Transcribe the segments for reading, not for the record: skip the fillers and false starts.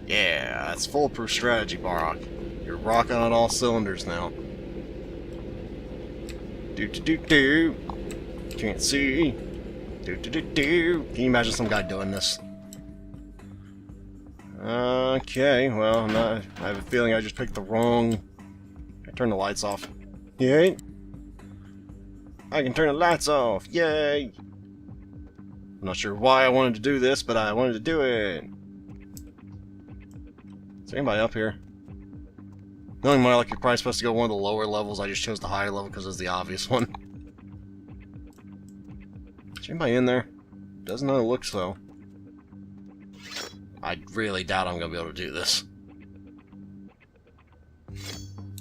Yeah, that's foolproof strategy, Barok. You're rocking on all cylinders now. Do. Can't see. Do. Can you imagine some guy doing this? Okay, well, I have a feeling I just picked the wrong... I turned the lights off. Yay! I can turn the lights off! Yay! I'm not sure why I wanted to do this, but I wanted to do it! Is there anybody up here? Knowing my luck, you're probably supposed to go one of the lower levels. I just chose the higher level because it's the obvious one. Is there anybody in there? Doesn't look so. I really doubt I'm gonna be able to do this.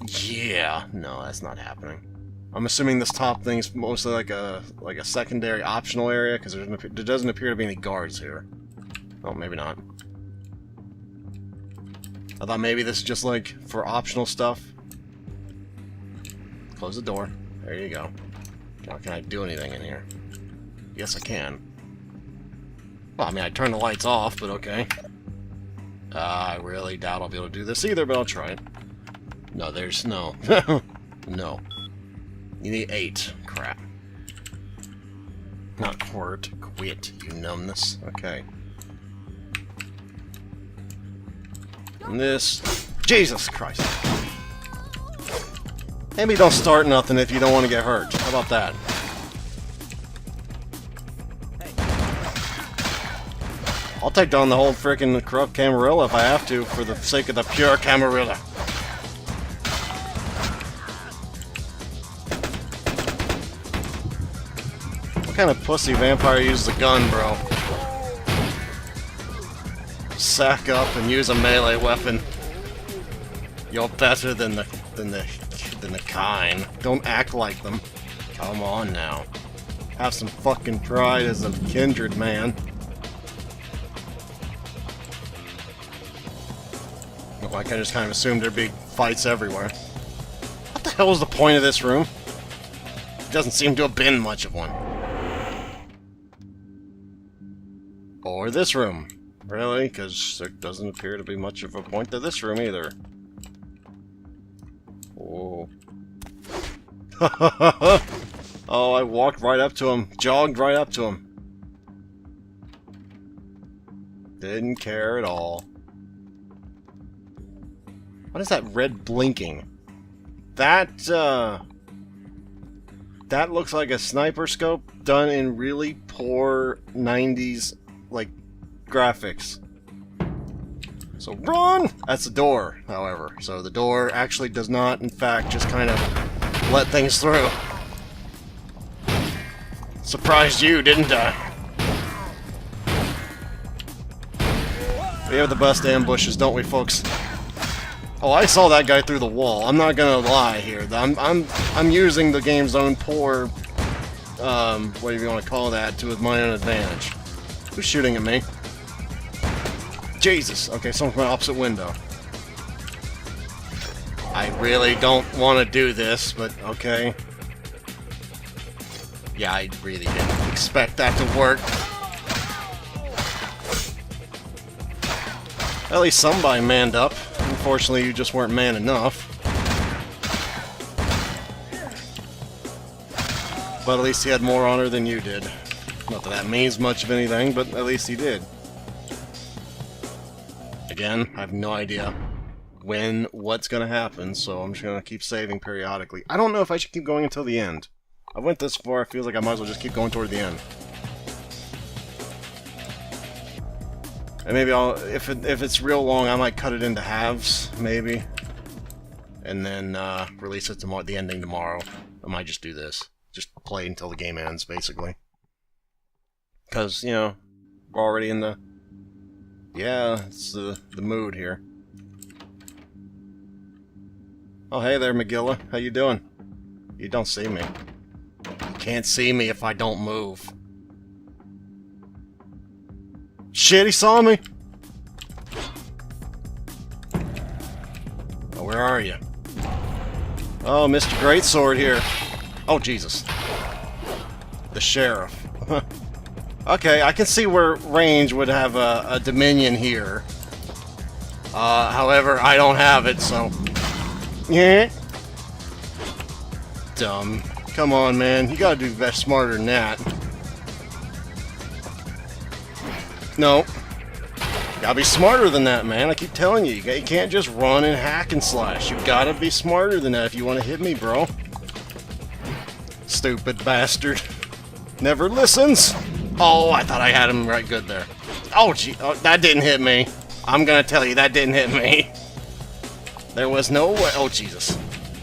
Yeah, no, that's not happening. I'm assuming this top thing's mostly like a secondary optional area because there doesn't appear to be any guards here. Oh, maybe not. I thought maybe this is just like for optional stuff. Close the door. There you go. Now, can I do anything in here? Yes, I can. Well, I mean, I turned the lights off, but okay. I really doubt I'll be able to do this either, but I'll try it. No, there's no. No. You need 8. Crap. Not quit. Quit, you numbness. Okay. And this... Jesus Christ. Maybe don't start nothing if you don't want to get hurt. How about that? I'll take down the whole frickin' corrupt Camarilla if I have to, for the sake of the pure Camarilla. What kind of pussy vampire uses a gun, bro? Sack up and use a melee weapon. You're better than the kind. Don't act like them. Come on now. Have some fucking pride as a kindred man. Like I just kind of assumed there'd be fights everywhere. What the hell was the point of this room? It doesn't seem to have been much of one. Or this room. Really? Because there doesn't appear to be much of a point to this room either. Oh. Oh, I walked right up to him. Jogged right up to him. Didn't care at all. What is that red blinking? That looks like a sniper scope done in really poor 90s, like, graphics. So run! That's the door, however. So the door actually does not, in fact, just kind of let things through. Surprised you, didn't I? We have the best ambushes, don't we, folks? Oh, I saw that guy through the wall. I'm not gonna lie here. I'm using the game's own poor, what do you want to call that, to my own advantage. Who's shooting at me? Jesus. Okay, someone from my opposite window. I really don't want to do this, but okay. Yeah, I really didn't expect that to work. At least somebody manned up. Unfortunately, you just weren't man enough. But at least he had more honor than you did. Not that that means much of anything, but at least he did. Again, I have no idea what's gonna happen, so I'm just gonna keep saving periodically. I don't know if I should keep going until the end. I went this far, it feels like I might as well just keep going toward the end. And maybe I'll, if it's real long, I might cut it into halves, maybe. And then release it tomorrow, the ending tomorrow. I might just do this. Just play until the game ends, basically. Because, you know, we're already in the... Yeah, it's the mood here. Oh, hey there, McGilla. How you doing? You don't see me. You can't see me if I don't move. Shit, he saw me! Oh, where are you? Oh, Mr. Greatsword here. Oh, Jesus. The sheriff. Okay, I can see where range would have a dominion here. However, I don't have it, so... Yeah. Dumb. Come on, man. You gotta do best smarter than that. No. You gotta be smarter than that, man. I keep telling you. You can't just run and hack and slash. You gotta be smarter than that if you want to hit me, bro. Stupid bastard. Never listens. Oh, I thought I had him right good there. Oh, gee. Oh, that didn't hit me. I'm gonna tell you, that didn't hit me. There was no way. Oh, Jesus.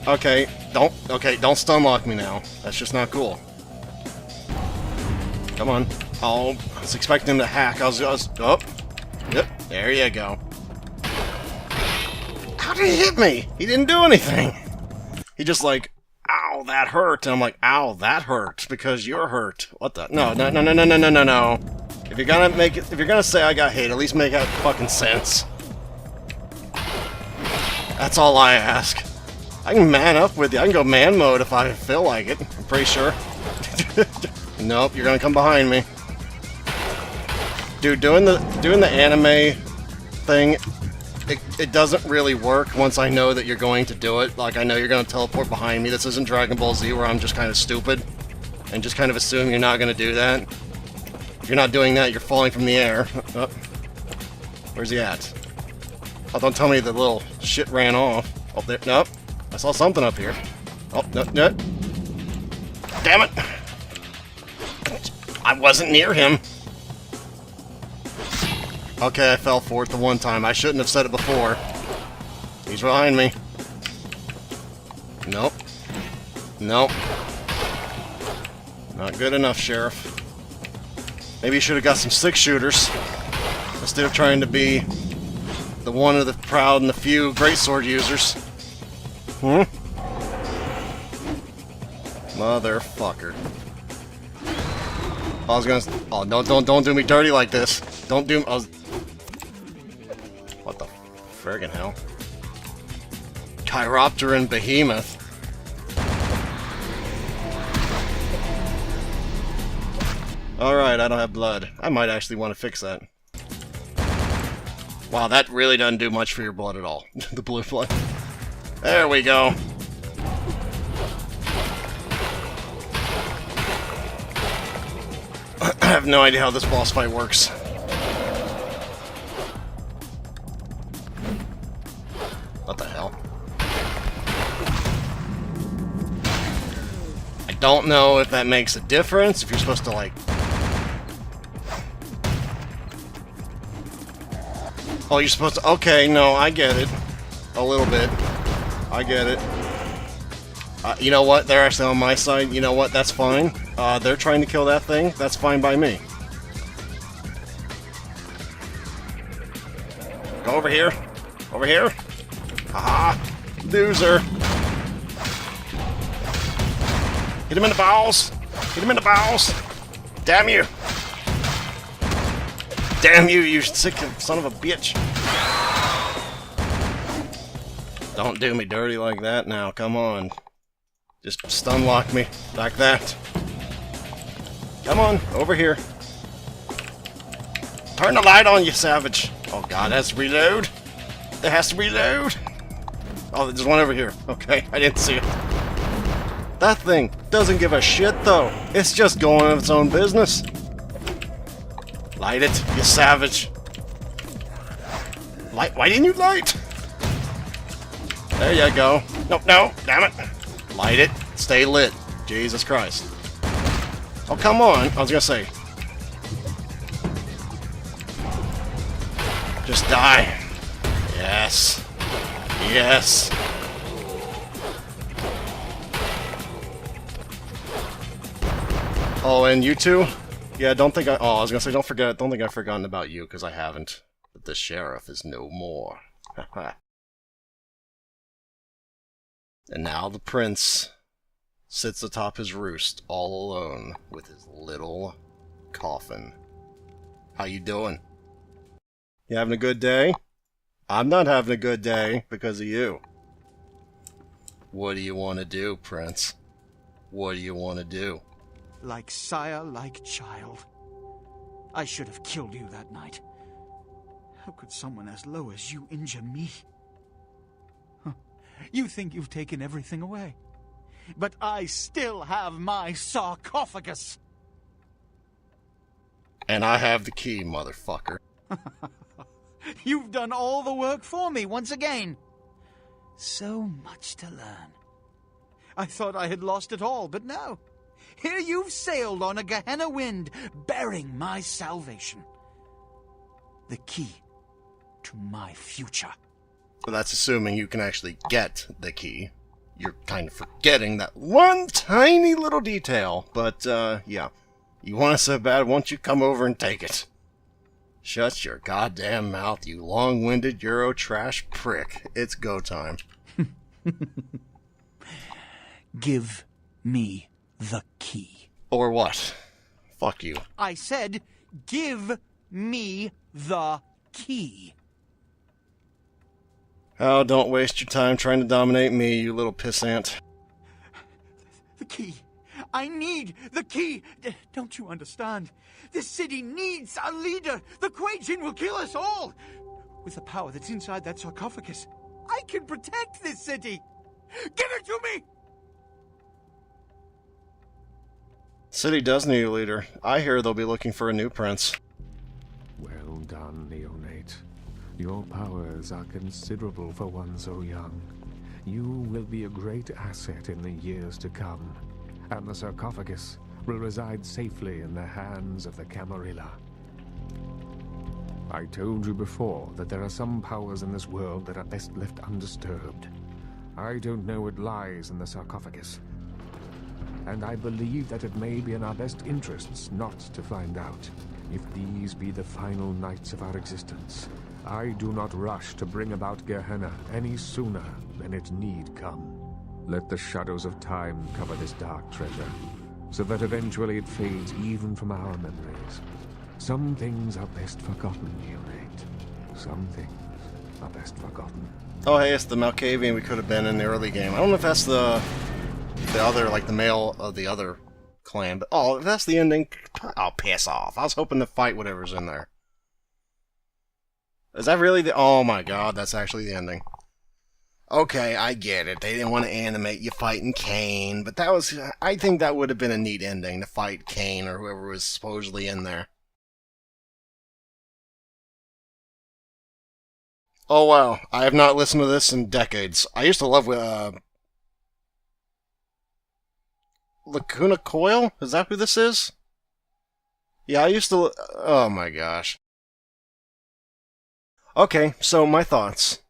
Okay, don't stun lock me now. That's just not cool. Come on. Oh, I was expecting him to hack. Oh. Yep, there you go. How did he hit me? He didn't do anything. He just like, ow, that hurt. And I'm like, ow, that hurt because you're hurt. What the? No. If you're gonna make it, if you're gonna say I got hit, at least make that fucking sense. That's all I ask. I can man up with you. I can go man mode if I feel like it. I'm pretty sure. Nope, you're gonna come behind me. Dude, doing the anime thing, it doesn't really work once I know that you're going to do it. Like, I know you're gonna teleport behind me. This isn't Dragon Ball Z where I'm just kind of stupid and just kind of assume you're not gonna do that. If you're not doing that, you're falling from the air. Oh. Where's he at? Oh, don't tell me the little shit ran off. Oh, there. Nope. I saw something up here. Oh, no. Damn it! I wasn't near him. Okay, I fell for it the one time. I shouldn't have said it before. He's behind me. Nope. Not good enough, Sheriff. Maybe you should have got some 6-shooters instead of trying to be the one of the proud and the few greatsword users. Motherfucker. I was gonna... Oh, no, don't do me dirty like this. Don't do... What the friggin' hell? Chiropteran behemoth. Alright, I don't have blood. I might actually want to fix that. Wow, that really doesn't do much for your blood at all. The blue blood. There we go. I have no idea how this boss fight works. What the hell? I don't know if that makes a difference, if you're supposed to, like... Oh, you're supposed to... Okay, no, I get it. A little bit. I get it. You know what? They're actually on my side. You know what? That's fine. They're trying to kill that thing. That's fine by me. Go over here. Over here. Haha. Loser. Hit him in the bowels. Hit him in the bowels. Damn you. Damn you, you sick son of a bitch. Don't do me dirty like that now. Come on. Just stun lock me like that. Come on, over here. Turn the light on, you savage. Oh god, that's reload. There has to reload. Oh, there's one over here. Okay, I didn't see it. That thing doesn't give a shit though. It's just going on its own business. Light it, you savage. Light? Why didn't you light? There you go. No, damn it. Light it. Stay lit. Jesus Christ. Oh, come on. I was gonna say. Just die. Yes. Yes. Oh, and you two? Yeah, don't think I... Oh, I was gonna say, don't think I've forgotten about you, because I haven't. But the sheriff is no more. And now the prince sits atop his roost, all alone, with his little coffin. How you doing? You having a good day? I'm not having a good day, because of you. What do you want to do, Prince? What do you want to do? Like sire, like child. I should have killed you that night. How could someone as low as you injure me? Huh. You think you've taken everything away. But I still have my sarcophagus. And I have the key, motherfucker. You've done all the work for me once again. So much to learn. I thought I had lost it all, but no. Here you've sailed on a Gehenna wind, bearing my salvation. The key to my future. Well, that's assuming you can actually get the key. You're kind of forgetting that one tiny little detail. But, yeah. You want it so bad, won't you come over and take it? Shut your goddamn mouth, you long-winded Euro trash prick. It's go time. Give me the key. Or what? Fuck you. I said, give me the key. Oh, don't waste your time trying to dominate me, you little pissant. The key. I need the key. Don't you understand? This city needs a leader. The Quajin will kill us all. With the power that's inside that sarcophagus, I can protect this city. Give it to me! City does need a leader. I hear they'll be looking for a new prince. Well done, Neonate. Your powers are considerable for one so young. You will be a great asset in the years to come, and the sarcophagus will reside safely in the hands of the Camarilla. I told you before that there are some powers in this world that are best left undisturbed. I don't know what lies in the sarcophagus, and I believe that it may be in our best interests not to find out. If these be the final nights of our existence, I do not rush to bring about Gehenna any sooner than it need come. Let the shadows of time cover this dark treasure, so that eventually it fades even from our memories. Some things are best forgotten, Neonate. Some things are best forgotten. Oh, hey, it's the Malkavian we could have been in the early game. I don't know if that's the other, like the male of the other clan, but oh, if that's the ending, I'll piss off. I was hoping to fight whatever's in there. Is that really the... Oh my god, that's actually the ending. Okay, I get it. They didn't want to animate you fighting Cain, but that was... I think that would have been a neat ending, to fight Cain or whoever was supposedly in there. Oh wow, I have not listened to this in decades. I used to love Lacuna Coil? Is that who this is? Yeah, I used to... Oh my gosh. Okay, so my thoughts.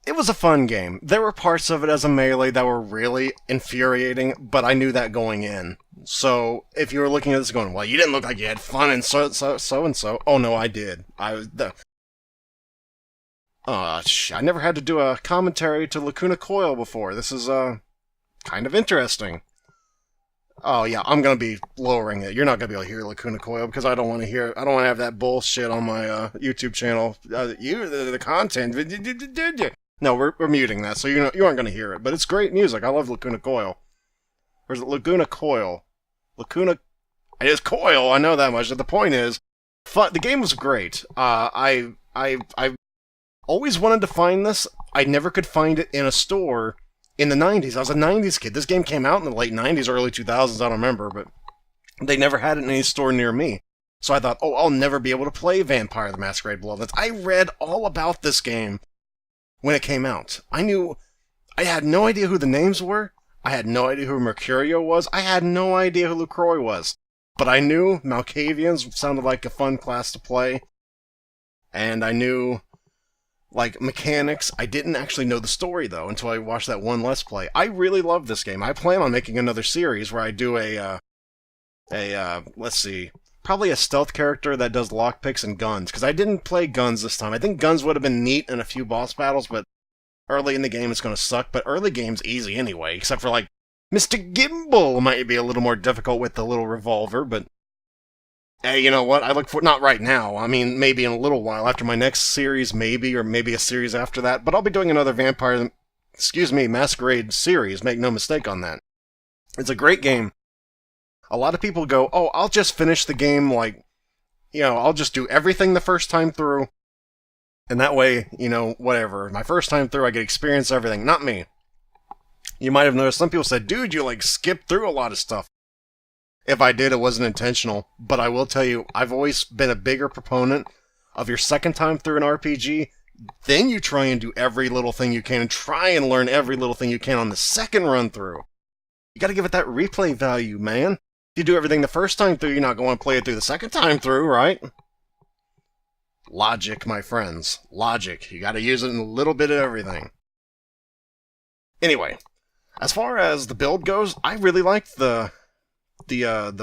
It was a fun game. There were parts of it as a melee that were really infuriating, but I knew that going in. So, if you were looking at this going, well, you didn't look like you had fun and so and so. Oh no, I did. I never had to do a commentary to Lacuna Coil before. This is, kind of interesting. Oh yeah, I'm gonna be lowering it. You're not gonna be able to hear Lacuna Coil because I don't want to hear. I don't want to have that bullshit on my YouTube channel. The content. No, we're muting that, so you aren't gonna hear it. But it's great music. I love Lacuna Coil. Or is it Laguna Coil? Lacuna. It is Coil. I know that much. The point is, fun. The game was great. I always wanted to find this. I never could find it in a store. In the 90s, I was a 90s kid. This game came out in the late 90s, early 2000s, I don't remember, but they never had it in any store near me. So I thought, oh, I'll never be able to play Vampire the Masquerade Bloodlines. I read all about this game when it came out. I had no idea who the names were. I had no idea who Mercurio was. I had no idea who LaCroix was. But I knew Malkavians sounded like a fun class to play. And I knew... like, mechanics. I didn't actually know the story, though, until I watched that one Let's Play. I really love this game. I plan on making another series where I do let's see, probably a stealth character that does lockpicks and guns, because I didn't play guns this time. I think guns would have been neat in a few boss battles, but early in the game it's going to suck, but early game's easy anyway, except for, like, Mr. Gimbal might be a little more difficult with the little revolver, but... Hey, you know what? I look for... Not right now. I mean, maybe in a little while. After my next series, maybe, or maybe a series after that. But I'll be doing another Vampire... Masquerade series. Make no mistake on that. It's a great game. A lot of people go, oh, I'll just finish the game, like... You know, I'll just do everything the first time through, And that way, you know, whatever. My first time through, I get experience everything. Not me. You might have noticed some people said, dude, you like skipped through a lot of stuff. If I did, it wasn't intentional. But I will tell you, I've always been a bigger proponent of your second time through an RPG. Then you try and do every little thing you can and try and learn every little thing you can on the second run through. You gotta give it that replay value, man. If you do everything the first time through, you're not going to play it through the second time through, right? Logic, my friends. Logic. You gotta use it in a little bit of everything. Anyway, as far as the build goes, I really liked the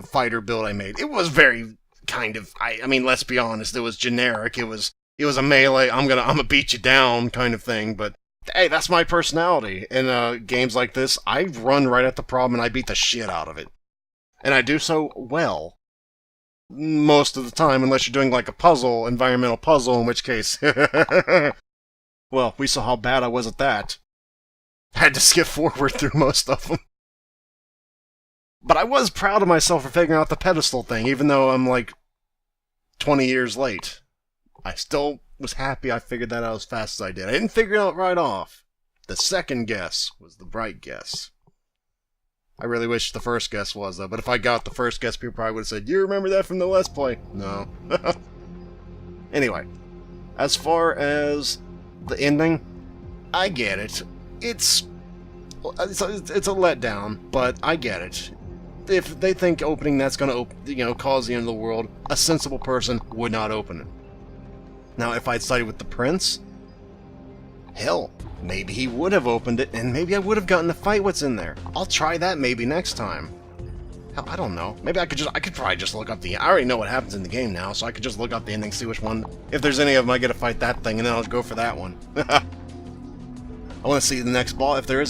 fighter build I made. It was very kind of, I mean, let's be honest, it was generic. It was a melee, I'm gonna beat you down kind of thing, but hey, that's my personality. In games like this, I run right at the problem and I beat the shit out of it. And I do so well. Most of the time, unless you're doing like a puzzle, environmental puzzle, in which case... well, we saw how bad I was at that. I had to skip forward through most of them. But I was proud of myself for figuring out the pedestal thing, even though I'm like 20 years late. I still was happy I figured that out as fast as I did. I didn't figure it out right off. The second guess was the right guess. I really wish the first guess was, though. But if I got the first guess, people probably would have said, you remember that from the Let's Play? No. Anyway, as far as the ending, I get it. It's a letdown, but I get it. If they think opening that's going to cause the end of the world, a sensible person would not open it. Now, if I'd sided with the prince, hell, maybe he would have opened it, and maybe I would have gotten to fight what's in there. I'll try that maybe next time. Hell, I don't know. Maybe I could probably just look up the... I already know what happens in the game now, so I could just look up the ending, see which one... If there's any of them, I get to fight that thing, and then I'll go for that one. I want to see the next boss. If there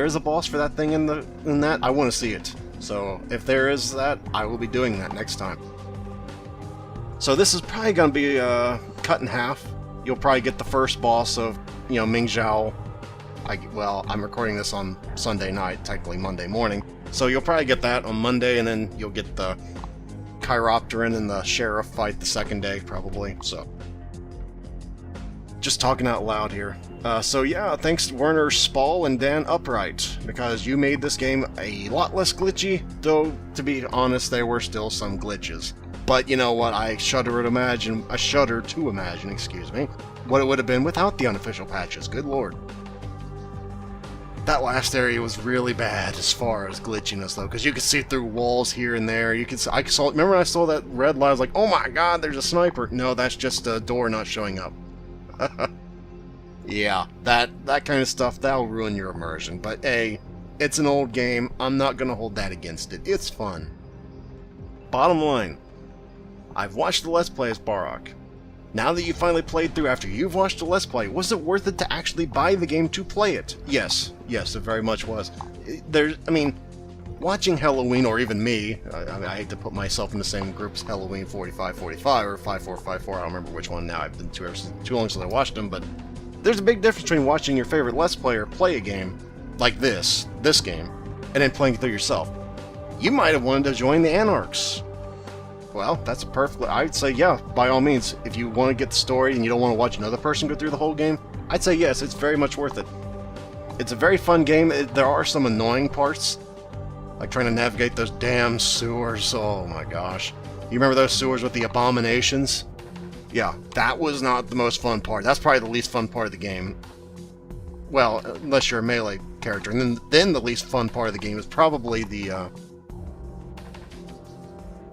is a boss for that thing in that, I want to see it. So, if there is that, I will be doing that next time. So this is probably going to be cut in half. You'll probably get the first boss of, Ming Zhao. Well, I'm recording this on Sunday night, technically Monday morning. So you'll probably get that on Monday, and then you'll get the Chiropteran and the Sheriff fight the second day, probably. So, just talking out loud here. So yeah, thanks to Werner Spall and Dan Upright, because you made this game a lot less glitchy, though, to be honest, there were still some glitches. But you know what, I shudder to imagine, what it would have been without the unofficial patches, good lord. That last area was really bad as far as glitchiness, though, because you could see through walls here and there. Remember when I saw that red light, I was like, oh my god, there's a sniper. No, that's just a door not showing up. Yeah, that kind of stuff, that'll ruin your immersion. But hey, it's an old game. I'm not going to hold that against it. It's fun. Bottom line, I've watched the Let's Play as Barok. Now that you finally played through after you've watched the Let's Play, was it worth it to actually buy the game to play it? Yes, it very much was. Watching Halloween, or even me, I hate to put myself in the same group as Halloween 4545 or 5454, I don't remember which one now, I've been too long since I watched them, but there's a big difference between watching your favorite Let's Player play a game, like this game, and then playing it through yourself. You might have wanted to join the Anarchs. Well, that's I'd say yeah, by all means, if you want to get the story and you don't want to watch another person go through the whole game, I'd say yes, it's very much worth it. It's a very fun game. There are some annoying parts, like trying to navigate those damn sewers. Oh my gosh. You remember those sewers with the abominations? Yeah, that was not the most fun part. That's probably the least fun part of the game. Well, unless you're a melee character. And then the least fun part of the game is probably the, You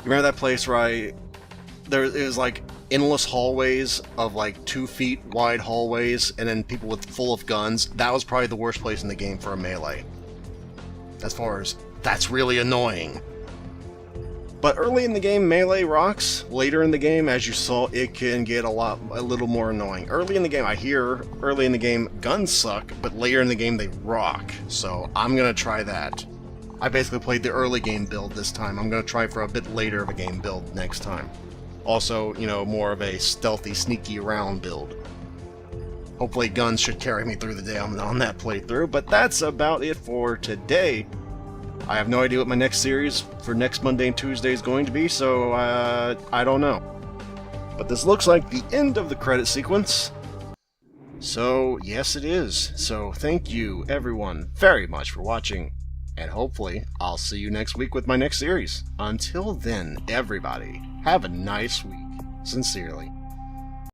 remember that place where there is like endless hallways of like 2 feet wide hallways, and then people full of guns? That was probably the worst place in the game for a melee. As far as, that's really annoying. But early in the game, melee rocks. Later in the game, as you saw, it can get a little more annoying. Early in the game, guns suck, but later in the game, they rock. So I'm gonna try that. I basically played the early game build this time. I'm gonna try for a bit later of a game build next time. Also, more of a stealthy, sneaky around build. Hopefully guns should carry me through the day on that playthrough, but that's about it for today. I have no idea what my next series for next Monday and Tuesday is going to be, so I don't know. But this looks like the end of the credit sequence. So, yes it is. So, thank you everyone very much for watching, and hopefully I'll see you next week with my next series. Until then, everybody, have a nice week. Sincerely.